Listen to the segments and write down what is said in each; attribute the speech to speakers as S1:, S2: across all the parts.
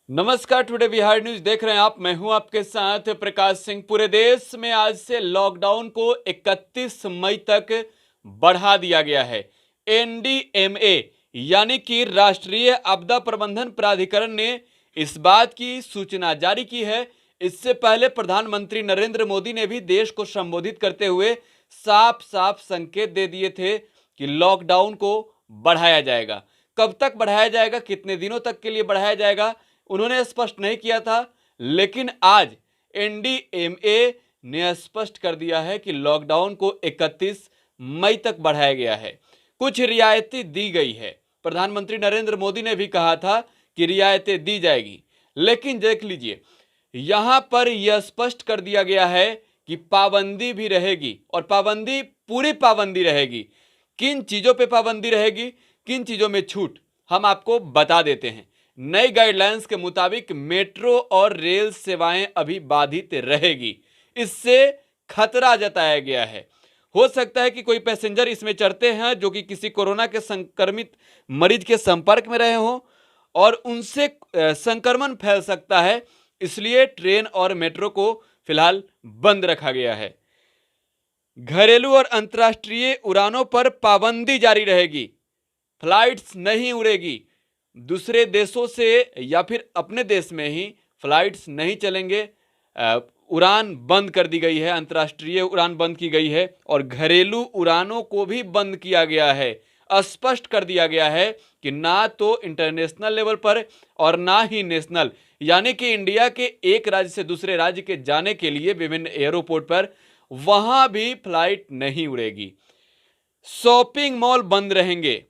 S1: नमस्कार, today Bihar news देख रहे हैं आप। मैं हूं आपके साथ प्रकाश सिंह। पूरे देश में आज से लॉकडाउन को 31 मई तक बढ़ा दिया गया है। एनडीएमए यानी कि राष्ट्रीय आपदा प्रबंधन प्राधिकरण ने इस बात की सूचना जारी की है। इससे पहले प्रधानमंत्री नरेंद्र मोदी ने भी देश को संबोधित करते हुए साफ साफ संकेत दे दिए थे कि लॉकडाउन को बढ़ाया जाएगा। कब तक बढ़ाया जाएगा, कितने दिनों तक के लिए बढ़ाया जाएगा, उन्होंने स्पष्ट नहीं किया था। लेकिन आज एनडीएमए ने स्पष्ट कर दिया है कि लॉकडाउन को 31 मई तक बढ़ाया गया है। कुछ रियायतें दी गई है। प्रधानमंत्री नरेंद्र मोदी ने भी कहा था कि रियायतें दी जाएगी, लेकिन देख लीजिए यहां पर यह स्पष्ट कर दिया गया है कि पाबंदी भी रहेगी, और पाबंदी पूरी पाबंदी रहेगी। किन चीजों पे पाबंदी रहेगी, किन चीजों में छूट, हम आपको बता देते हैं। नई गाइडलाइंस के मुताबिक मेट्रो और रेल सेवाएं अभी बाधित रहेगी। इससे खतरा जताया गया है। हो सकता है कि कोई पैसेंजर इसमें चढ़ते हैं जो कि किसी कोरोना के संक्रमित मरीज के संपर्क में रहे हों और उनसे संक्रमण फैल सकता है। इसलिए ट्रेन और मेट्रो को फिलहाल बंद रखा गया है। घरेलू और अंतर्राष्ट्रीय उड़ानों पर पाबंदी जारी रहेगी। फ्लाइट्स नहीं उड़ेगी। दूसरे देशों से या फिर अपने देश में ही फ्लाइट्स नहीं चलेंगे। उड़ान बंद कर दी गई है, अंतर्राष्ट्रीय उड़ान बंद की गई है और घरेलू उड़ानों को भी बंद किया गया है। स्पष्ट कर दिया गया है कि ना तो इंटरनेशनल लेवल पर और ना ही नेशनल, यानी कि इंडिया के एक राज्य से दूसरे राज्य के जाने के लिए विभिन्न एयरपोर्ट पर वहां भी फ्लाइट नहीं उड़ेगी। शॉपिंग मॉल बंद रहेंगे।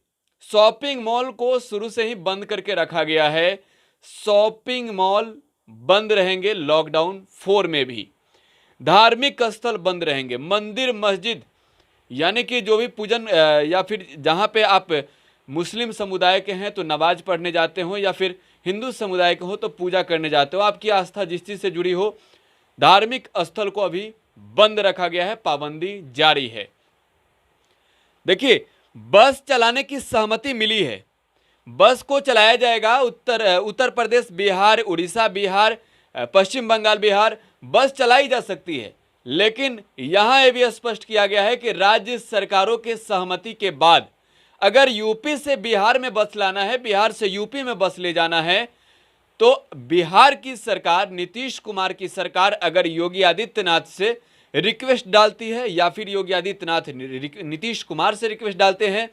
S1: शॉपिंग मॉल को शुरू से ही बंद करके रखा गया है। शॉपिंग मॉल बंद रहेंगे लॉकडाउन 4 में भी। धार्मिक स्थल बंद रहेंगे। मंदिर मस्जिद यानी कि जो भी पूजन या फिर जहां पे आप मुस्लिम समुदाय के हैं तो नमाज पढ़ने जाते हो, या फिर हिंदू समुदाय के हो तो पूजा करने जाते हो, आपकी आस्था जिस चीज से जुड़ी हो, धार्मिक स्थल को अभी बंद रखा गया है। पाबंदी जारी है। देखिए, बस चलाने की सहमति मिली है। बस को चलाया जाएगा। उत्तर प्रदेश, बिहार, उड़ीसा, बिहार, पश्चिम बंगाल, बिहार, बस चलाई जा सकती है। लेकिन यहां यह भी स्पष्ट किया गया है कि राज्य सरकारों के सहमति के बाद अगर यूपी से बिहार में बस लाना है, बिहार से यूपी में बस ले जाना है, तो बिहार की सरकार, नीतीश कुमार की सरकार अगर योगी आदित्यनाथ से रिक्वेस्ट डालती है या फिर योगी आदित्यनाथ नीतीश कुमार से रिक्वेस्ट डालते हैं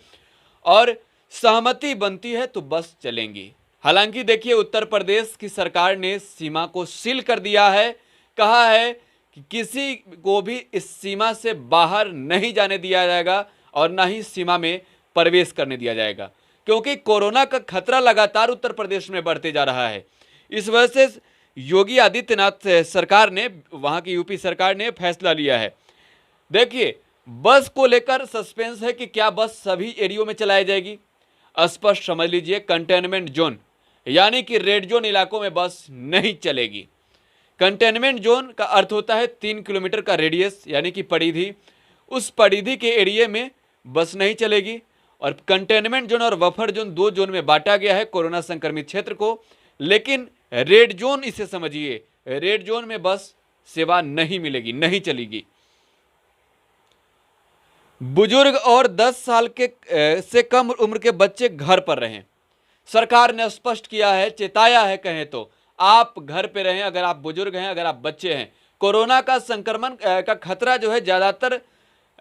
S1: और सहमति बनती है तो बस चलेंगी। हालांकि देखिए, उत्तर प्रदेश की सरकार ने सीमा को सील कर दिया है। कहा है कि किसी को भी इस सीमा से बाहर नहीं जाने दिया जाएगा और ना ही सीमा में प्रवेश करने दिया जाएगा, क्योंकि कोरोना का खतरा लगातार उत्तर प्रदेश में बढ़ते जा रहा है। इस वजह से योगी आदित्यनाथ सरकार ने, वहां की यूपी सरकार ने फैसला लिया है। देखिए, बस को लेकर सस्पेंस है कि क्या बस सभी एरियो में चलाई जाएगी। स्पष्ट समझ लीजिए, कंटेनमेंट जोन यानी कि रेड जोन इलाकों में बस नहीं चलेगी। कंटेनमेंट जोन का अर्थ होता है 3 किलोमीटर का रेडियस यानी कि परिधि। उस परिधि के एरिया में बस नहीं चलेगी। और कंटेनमेंट जोन और बफर जोन 2 जोन में बांटा गया है कोरोना संक्रमित क्षेत्र को। लेकिन रेड जोन, इसे समझिए, रेड जोन में बस सेवा नहीं मिलेगी, नहीं चलेगी। बुजुर्ग और 10 साल के से कम उम्र के बच्चे घर पर रहें। सरकार ने स्पष्ट किया है, चेताया है, कहें तो आप घर पे रहें अगर आप बुजुर्ग हैं, अगर आप बच्चे हैं। कोरोना का संक्रमण का खतरा जो है ज्यादातर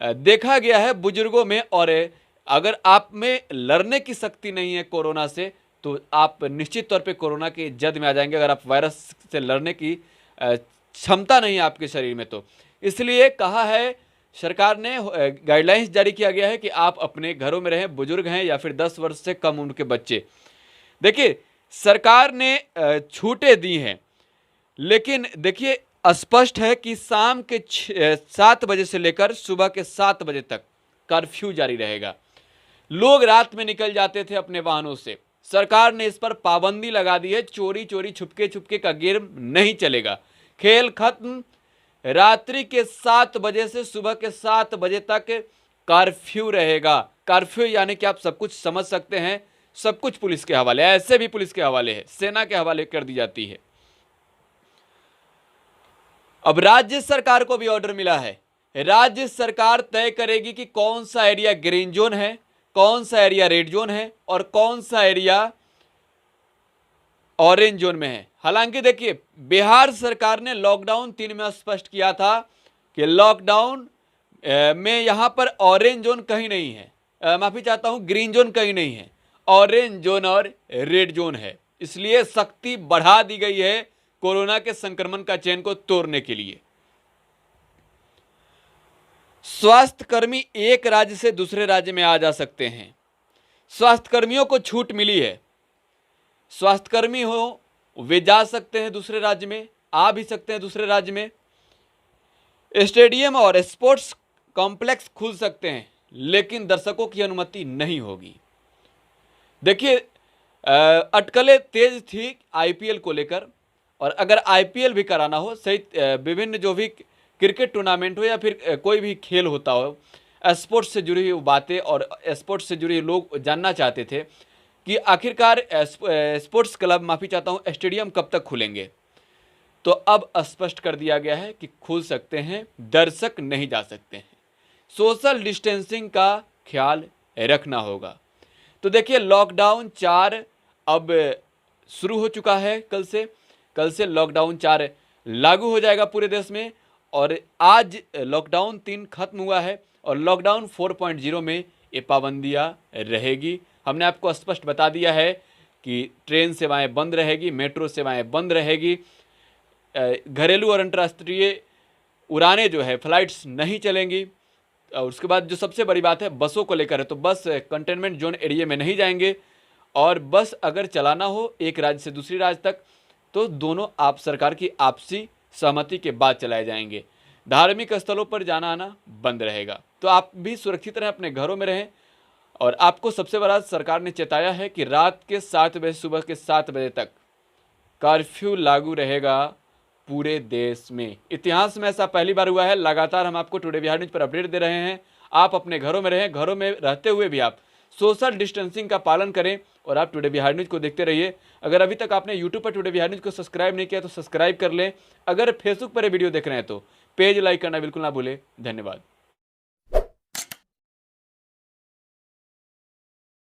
S1: देखा गया है बुजुर्गों में, और अगर आप में लड़ने की शक्ति नहीं है कोरोना से तो आप निश्चित तौर पे कोरोना के जद में आ जाएंगे। अगर आप वायरस से लड़ने की क्षमता नहीं है आपके शरीर में तो। इसलिए कहा है, सरकार ने गाइडलाइंस जारी किया गया है कि आप अपने घरों में रहें, बुजुर्ग हैं या फिर 10 वर्ष से कम उम्र के बच्चे। देखिए, सरकार ने छूटें दी हैं, लेकिन देखिए स्पष्ट है कि शाम के 7 बजे से लेकर सुबह के 7 बजे तक कर्फ्यू जारी रहेगा। लोग रात में निकल जाते थे अपने वाहनों से। सरकार ने इस पर पाबंदी लगा दी है। चोरी चोरी, छुपके छुपके का गेम नहीं चलेगा। खेल खत्म। रात्रि के 7 बजे से सुबह के 7 बजे तक कर्फ्यू रहेगा। कर्फ्यू यानी कि आप सब कुछ समझ सकते हैं, सब कुछ पुलिस के हवाले, ऐसे भी पुलिस के हवाले है, सेना के हवाले कर दी जाती है। अब राज्य सरकार को भी ऑर्डर मिला है, राज्य सरकार तय करेगी कि कौन सा एरिया ग्रीन जोन है, कौन सा एरिया रेड जोन है और कौन सा एरिया ऑरेंज जोन में है। हालांकि देखिए, बिहार सरकार ने लॉकडाउन 3 में स्पष्ट किया था कि लॉकडाउन में यहां पर ऑरेंज जोन कहीं नहीं है, माफी चाहता हूं, ग्रीन जोन कहीं नहीं है, ऑरेंज जोन और रेड जोन है। इसलिए सख्ती बढ़ा दी गई है कोरोना के संक्रमण का चेन को तोड़ने के लिए। स्वास्थ्यकर्मी एक राज्य से दूसरे राज्य में आ जा सकते हैं, स्वास्थ्यकर्मियों को छूट मिली है। स्वास्थ्यकर्मी हो वे जा सकते हैं दूसरे राज्य में, आ भी सकते हैं दूसरे राज्य में। स्टेडियम और स्पोर्ट्स कॉम्प्लेक्स खुल सकते हैं, लेकिन दर्शकों की अनुमति नहीं होगी। देखिए, अटकलें तेज थी आईपीएल को लेकर, और अगर आईपीएल भी कराना हो, सहित विभिन्न जो भी क्रिकेट टूर्नामेंट हो या फिर कोई भी खेल होता हो, स्पोर्ट्स से जुड़ी हुई बातें और स्पोर्ट्स से जुड़े लोग जानना चाहते थे कि आखिरकार स्पोर्ट्स क्लब, माफी चाहता हूँ, स्टेडियम कब तक खुलेंगे। तो अब स्पष्ट कर दिया गया है कि खुल सकते हैं, दर्शक नहीं जा सकते हैं, सोशल डिस्टेंसिंग का ख्याल रखना होगा। तो देखिए, लॉकडाउन 4 अब शुरू हो चुका है। कल से लॉकडाउन 4 लागू हो जाएगा पूरे देश में, और आज लॉकडाउन 3 खत्म हुआ है और लॉकडाउन 4.0 में ये पाबंदियां रहेगी। हमने आपको स्पष्ट बता दिया है कि ट्रेन सेवाएं बंद रहेगी, मेट्रो सेवाएं बंद रहेगी, घरेलू और अंतर्राष्ट्रीय उड़ानें जो है फ्लाइट्स नहीं चलेंगी। और उसके बाद जो सबसे बड़ी बात है बसों को लेकर है, तो बस कंटेनमेंट जोन एरिया में नहीं जाएंगे, और बस अगर चलाना हो एक राज्य से दूसरी राज्य तक तो दोनों आप सरकार की आपसी सहमति के बाद चलाए जाएंगे। धार्मिक स्थलों पर जाना आना बंद रहेगा। तो आप भी सुरक्षित रहें, अपने घरों में रहें। और आपको सबसे बड़ा सरकार ने चेताया है कि रात के 7 बजे सुबह के 7 बजे तक कर्फ्यू लागू रहेगा पूरे देश में। इतिहास में ऐसा पहली बार हुआ है। लगातार हम आपको टुडे बिहार न्यूज पर अपडेट दे रहे हैं। आप अपने घरों में रहें, घरों में रहते हुए भी आप सोशल डिस्टेंसिंग का पालन करें और आप टुडे बिहार न्यूज को देखते रहिए। अगर अभी तक आपने यूट्यूब पर टुडे बिहार न्यूज को सब्सक्राइब नहीं किया तो सब्सक्राइब कर लें। अगर फेसबुक पर वीडियो देख रहे हैं तो पेज लाइक करना बिल्कुल ना भूलें। धन्यवाद।